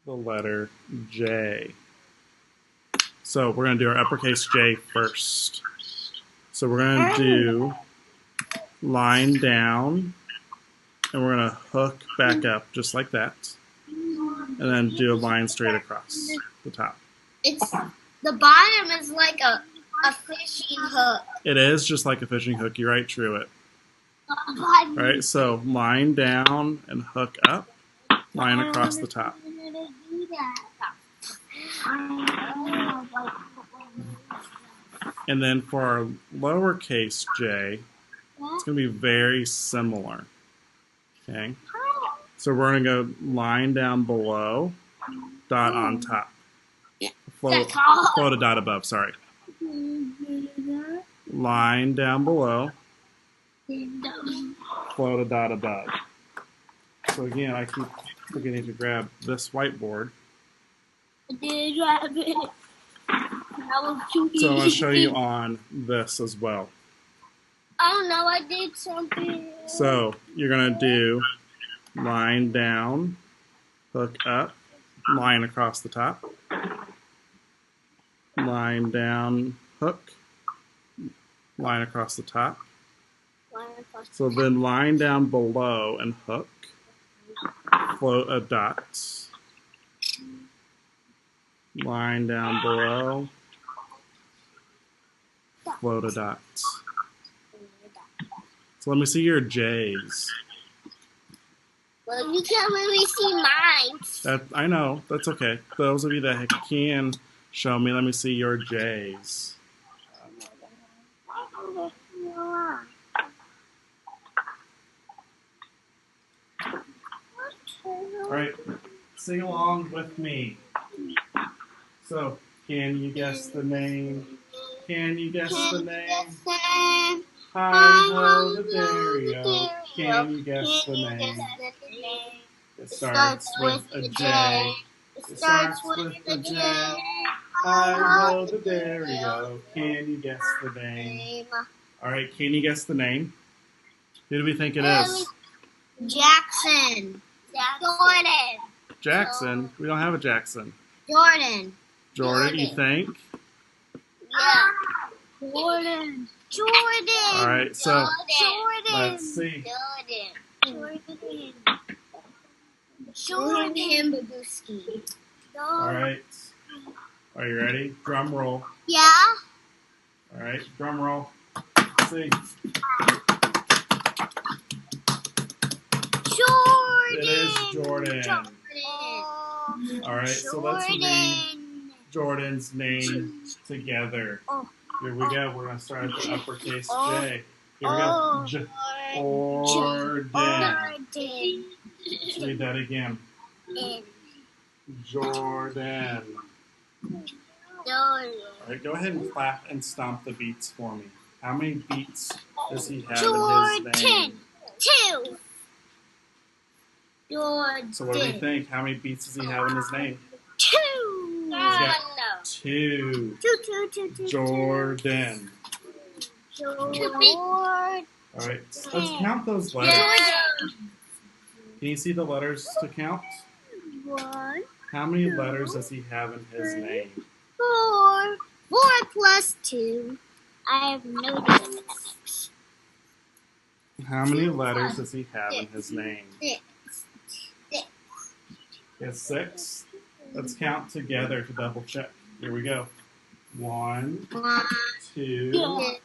the letter J. So we're going to do our uppercase J first. So we're going to do line down, and we're going to hook back up just like that, and then do a line straight across the top. It's the bottom is like a fishing hook. It is just like a fishing hook. You're right, Truett. All right, so line down and hook up, line across the top. And then for our lowercase j, it's going to be very similar. Okay, so we're going to go line down below, dot on top. Float a dot above, sorry. Line down below, float a dot above. So again, I keep forgetting to grab this whiteboard. So I'm going to show you on this as well. Oh no, I did something. So you're going to do line down, hook up, line across the top, line down, hook, line across the top. So then line down below and hook, float a dot, line down below, float a dot. So let me see your J's. Well, you can't let me see mine. I know, that's okay. Those of you that can show me, let me see your J's. All right, sing along with me. So, can you guess the name? Can you guess the name? Hi-ho the dairy-o. Can you guess the name? It starts with a J. It starts with a J. Hi-ho the dairy-o. Can you guess the name? All right, can you guess the name? Who do we think it is? Jackson. Jordan. Jackson? We don't have a Jackson. Jordan. Jordan, you think? Yeah. Jordan. All right, so let's see. Jordan Babuski. All right. Are you ready? Drum roll. Yeah. All right, drum roll. Let's see. Jordan. It is Jordan. All right, so let's read Jordan's name together. Here we go. We're going to start at the uppercase J. Here we go. Jordan. Let's read that again. Jordan. All right, go ahead and clap and stomp the beats for me. How many beats does he have in his name? 2. Jordan. So what do we think? How many beats does he have in his name? 2. He's got 2. Jordan. All right, let's count those letters. Can you see the letters to count? 1. How many letters does he have in his name? 4. 4 plus 2. I have no difference. How many letters does he have in his name? 6. He has 6. Let's count together to double check. Here we go. 1, 2,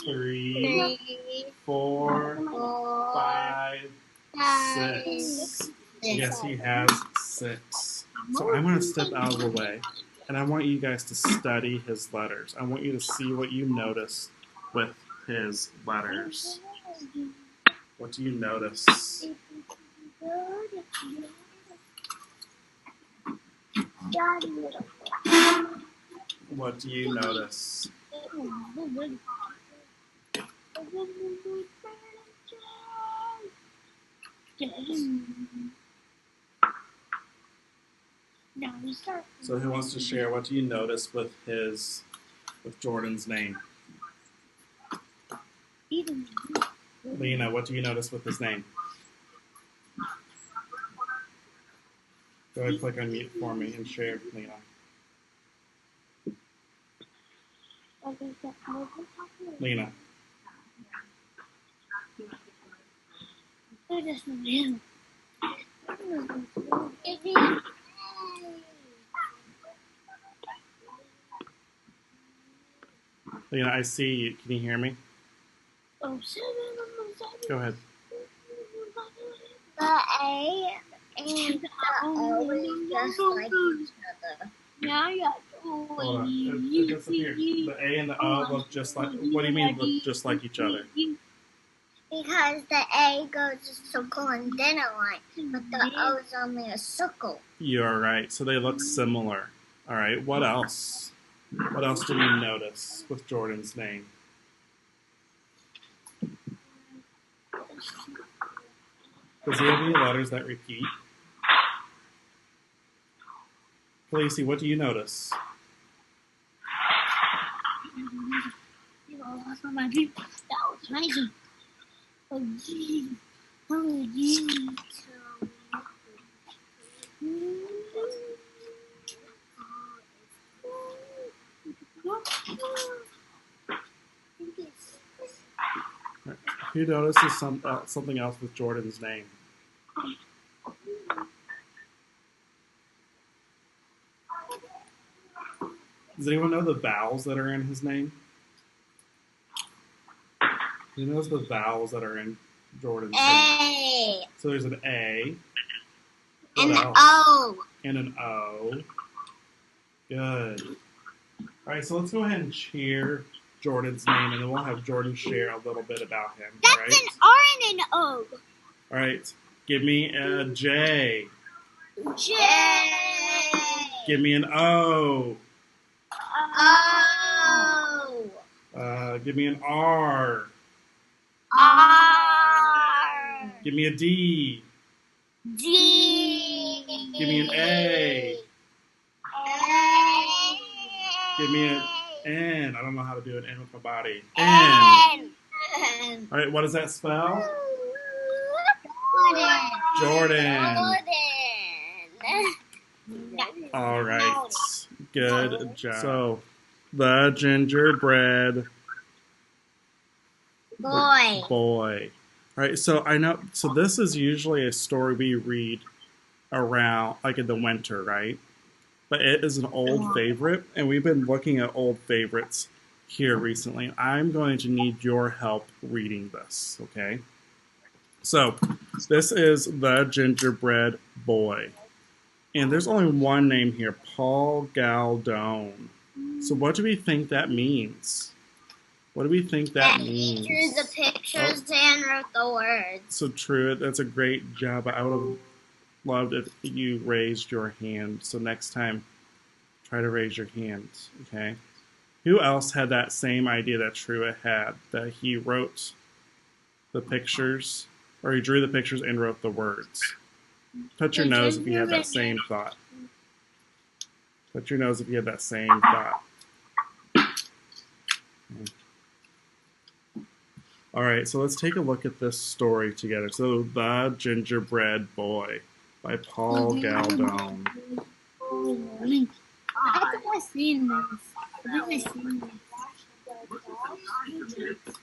3, 4, 5, 6. Yes, he has 6. So I'm going to step out of the way, and I want you guys to study his letters. I want you to see what you notice with his letters. What do you notice? What do you notice? So who wants to share? What do you notice with Jordan's name? Lena, what do you notice with his name? Go ahead and click on mute for me and share, Lena. Lena. Lena, I see you. Can you hear me? Go ahead. The A and the O is just like each other. Hold on. It disappeared. The A and the O look just like. What do you mean look just like each other? Because the A goes a circle and then a line, but the O is only a circle. You're right. So they look similar. All right. What else? What else did you notice with Jordan's name? Does he have any letters that repeat? Felicity, what do you notice? That was amazing. Oh, geez. Oh, geez. Who notices something else with Jordan's name? Does anyone know the vowels that are in his name? Who knows the vowels that are in Jordan's name? A. So there's an A. And What an else? O. And an O. Good. All right, so let's go ahead and cheer Jordan's name, and then we'll have Jordan share a little bit about him. That's all right? an R and an O. All right, give me a J. J. Give me an O. O. Give me an R. R. Give me a D. D. Give me an A. Give me an N. I don't know how to do an N with my body. N. N. All right, what does that spell? Jordan. All right, good job. So, the gingerbread Boy. boy. All right, so I know. So this is usually a story we read around, like in the winter, right? But it is an old favorite, and we've been looking at old favorites here recently. I'm going to need your help reading this, okay? So, this is The Gingerbread Boy. And there's only one name here, Paul Galdone. So what do we think that means? What do we think that means? Drew the pictures and wrote the words. So true. That's a great job. I would have loved if you raised your hand. So next time, try to raise your hand, okay? Who else had that same idea that Trua had, that he wrote the pictures, or he drew the pictures and wrote the words? Touch your nose if you had that same thought. Touch your nose if you had that same thought. Okay. All right, so let's take a look at this story together. So, The Gingerbread Boy by Paul Galdone. I think I've seen this.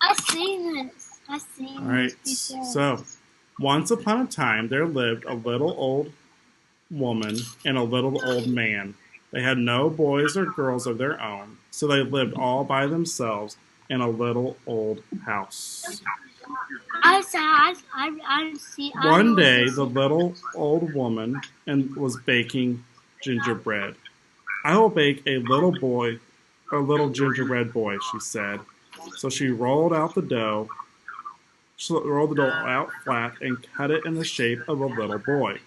I've seen this. All right, so once upon a time there lived a little old woman and a little old man. They had no boys or girls of their own, so they lived all by themselves in a little old house. One day, the little old woman was baking gingerbread. I will bake a little gingerbread boy, she said. So she rolled the dough out flat and cut it in the shape of a little boy.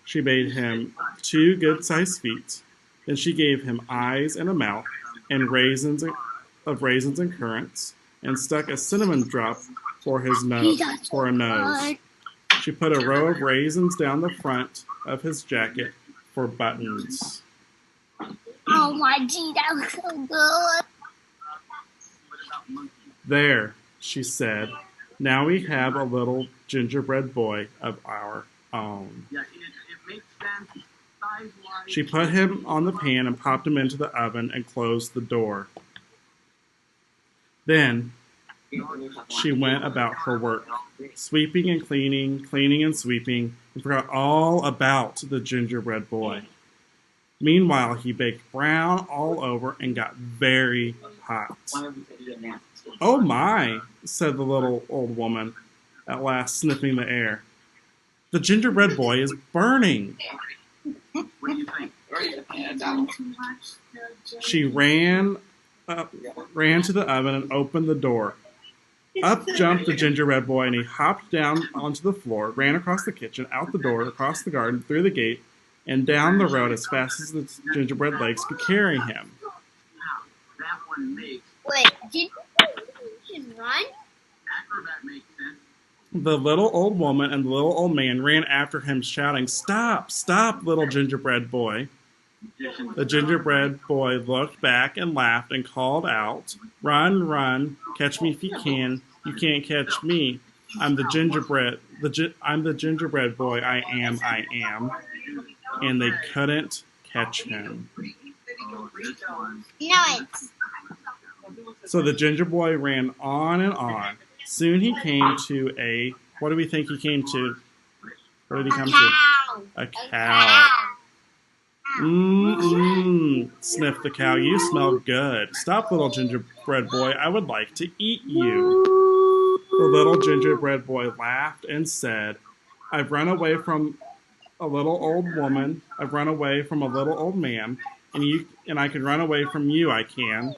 She made him 2 good-sized feet. Then she gave him eyes and a mouth, and raisins and currants, and stuck a cinnamon drop for a nose. She put a row of raisins down the front of his jacket for buttons. Oh my gee, that was so good. There, she said. Now we have a little gingerbread boy of our own. She put him on the pan and popped him into the oven and closed the door. Then she went about her work, sweeping and cleaning, cleaning and sweeping, and forgot all about the gingerbread boy. Meanwhile, he baked brown all over and got very hot. "Oh my," said the little old woman, at last sniffing the air. "The gingerbread boy is burning." She ran to the oven and opened the door. Up jumped the gingerbread boy, and he hopped down onto the floor, ran across the kitchen, out the door, across the garden, through the gate, and down the road as fast as the gingerbread legs could carry him. Wait, did you run? The little old woman and the little old man ran after him, shouting, "Stop, stop, little gingerbread boy." The gingerbread boy looked back and laughed and called out, "Run, run, catch me if you can. You can't catch me. I'm the gingerbread boy. I am." And they couldn't catch him. No, So the ginger boy ran on and on. Soon he came to a, what do we think he came to? What did he come to? A cow. Sniffed the cow. "You smell good. Stop, little gingerbread boy. I would like to eat you." The little gingerbread boy laughed and said, "I've run away from a little old woman. I've run away from a little old man, and I can run away from you, I can."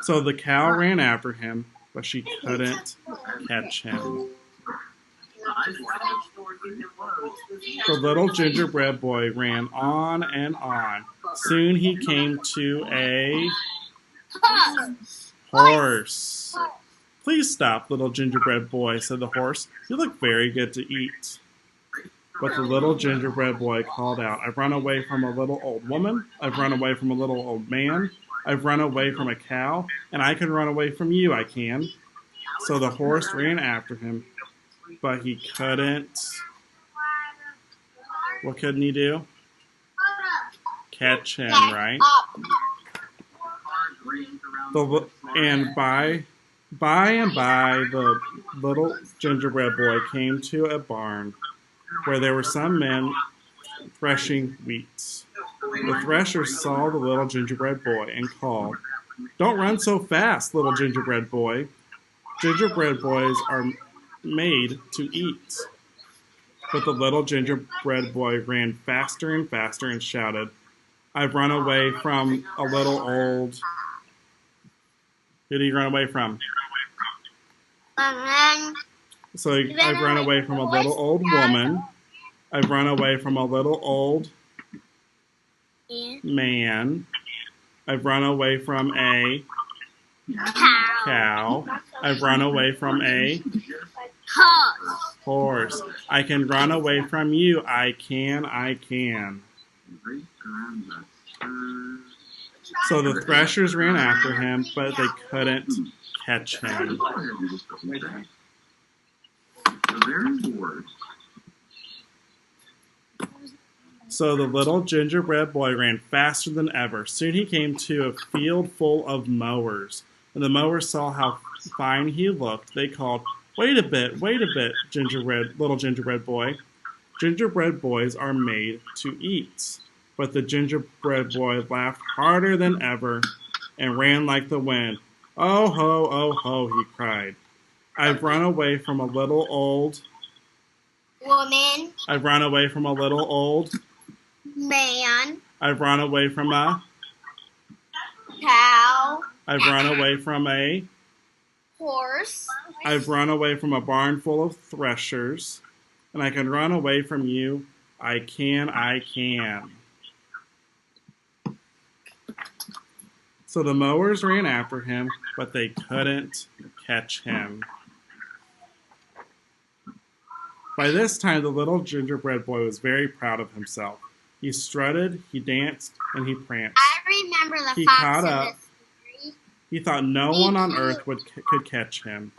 So the cow ran after him, but she couldn't catch him. The little gingerbread boy ran on and on. Soon he came to a horse. "Please stop, little gingerbread boy," said the horse. "You look very good to eat." But the little gingerbread boy called out, "I've run away from a little old woman. I've run away from a little old man. I've run away from a cow, and I can run away from you, I can." So the horse ran after him, but he couldn't. What couldn't he do? Catch him, right? And by and by, the little gingerbread boy came to a barn where there were some men threshing wheat. The threshers saw the little gingerbread boy and called, "Don't run so fast, little gingerbread boy. Gingerbread boys are made to eat." But the little gingerbread boy ran faster and faster and shouted, "I've run away from a little old..." Who did he run away from? So I've run away from a little old woman. I've run away from a little old man. I've run away from a cow. I've run away from a horse. I can run away from you. I can. So the threshers ran after him, but they couldn't catch him. So the little gingerbread boy ran faster than ever. Soon he came to a field full of mowers. When the mowers saw how fine he looked, they called, wait a bit, little gingerbread boy. Gingerbread boys are made to eat." But the gingerbread boy laughed harder than ever and ran like the wind. Oh ho, he cried. "I've run away from a little old woman. I've run away from a little old Man. I've run away from a Cow. I've run away from a Horse. I've run away from a barn full of threshers, and I can run away from you. I can. So the mowers ran after him, but they couldn't catch him. By this time, the little gingerbread boy was very proud of himself. He strutted, he danced, and he pranced. I remember the He fox caught in up. the story. He thought no one on earth could catch him.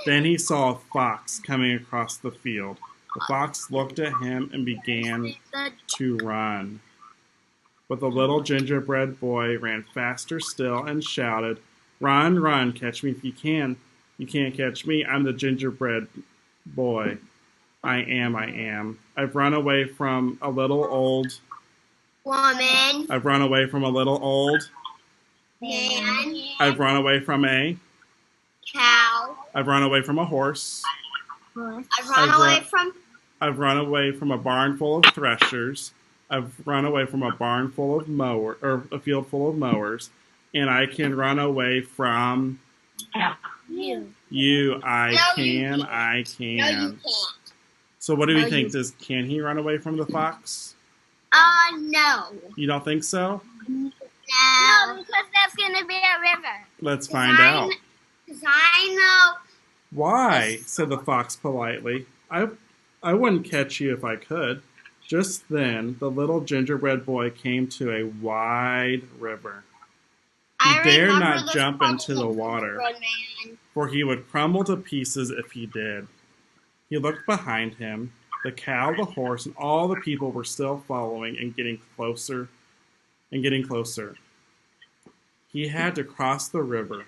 Then he saw a fox coming across the field. The fox looked at him and began to run. But the little gingerbread boy ran faster still and shouted, "Run, run, catch me if you can. You can't catch me. I'm the gingerbread boy. I am. I've run away from a little old woman. I've run away from a little old Man. I've run away from a Cow. I've run away from a horse. I've run away from a barn full of threshers. I've run away from a barn full of a field full of mowers, and I can run away from You. you. I No, can. you can't. I No, you can. can't. So, what do we No, think? Can he run away from the fox? No. You don't think so? No, because that's gonna be a river. Let's find out. Because I know. Why? Said the fox politely. I wouldn't catch you if I could. Just then, the little gingerbread boy came to a wide river. He dared not jump into the water, for he would crumble to pieces if he did. He looked behind him. The cow, the horse, and all the people were still following and getting closer and getting closer. He had to cross the river,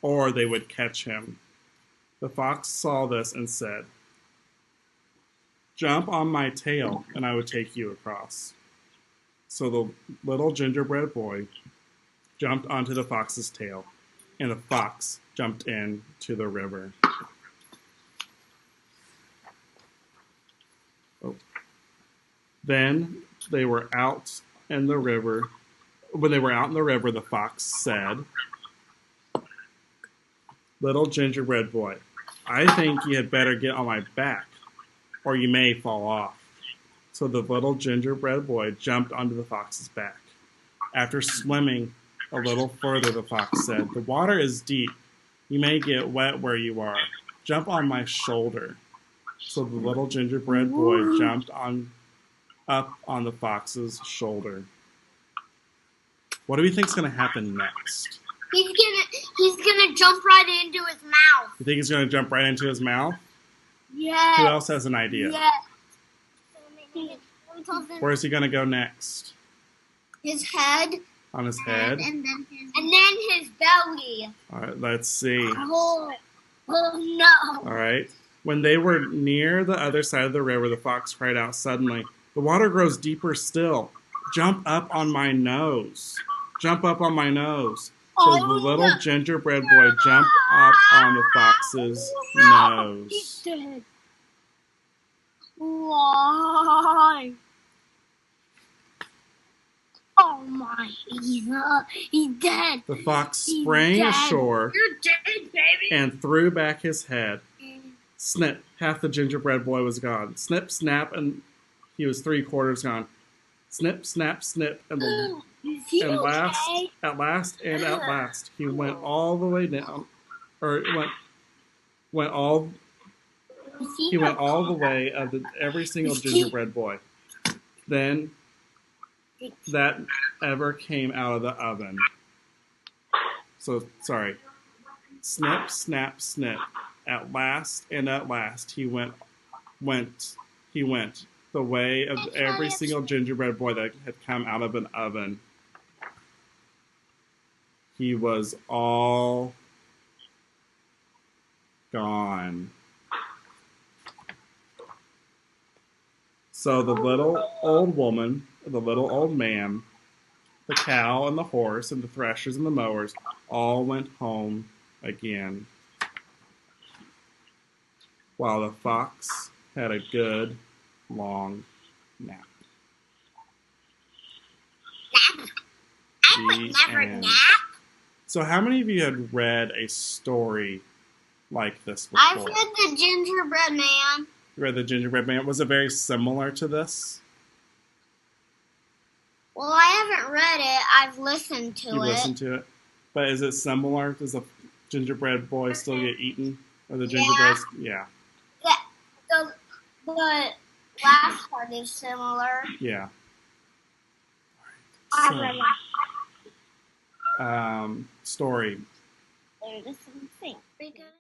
or they would catch him. The fox saw this and said, "Jump on my tail, and I would take you across." So the little gingerbread boy jumped onto the fox's tail, and the fox jumped into the river. Oh. Then they were out in the river. When they were out in the river, the fox said, "Little gingerbread boy, I think you had better get on my back, or you may fall off." So the little gingerbread boy jumped onto the fox's back. After swimming a little further, the fox said, "The water is deep. You may get wet where you are. Jump on my shoulder." So the little gingerbread boy jumped up on the fox's shoulder. What do we think is going to happen next? He's gonna jump right into his mouth. You think he's going to jump right into his mouth? Yes. Who else has an idea? Yes. Where is he going to go next? His head. On his head? And then his belly. All right, let's see. Oh no. All right. When they were near the other side of the river, the fox cried out suddenly, "The water grows deeper still. Jump up on my nose. Jump up on my nose." So the little gingerbread boy jumped up on the fox's nose. He's dead. Why? Oh my, he's dead. The fox sprang ashore You're dead, baby. and threw back his head. Snip, half the gingerbread boy was gone. Snip, snap, and he was 3/4 gone. Snip, snap, snip, and at last, he went all the way down, or went all the way of every single gingerbread boy. Then that ever came out of the oven. So sorry. Snip, snap, snip. At last, he went the way of every single gingerbread boy that had come out of an oven. He was all gone. So the little old woman, the little old man, the cow and the horse and the threshers and the mowers all went home again, while the fox had a good long nap. I would never nap. So how many of you had read a story like this before? I've read The Gingerbread Man. You read The Gingerbread Man? Was it very similar to this? Well, I haven't read it. I've listened to it. You listened to it? But is it similar? Does the gingerbread boy still get eaten? Or the gingerbread? Yeah. The last part is similar. Yeah. I've read Story. There's something.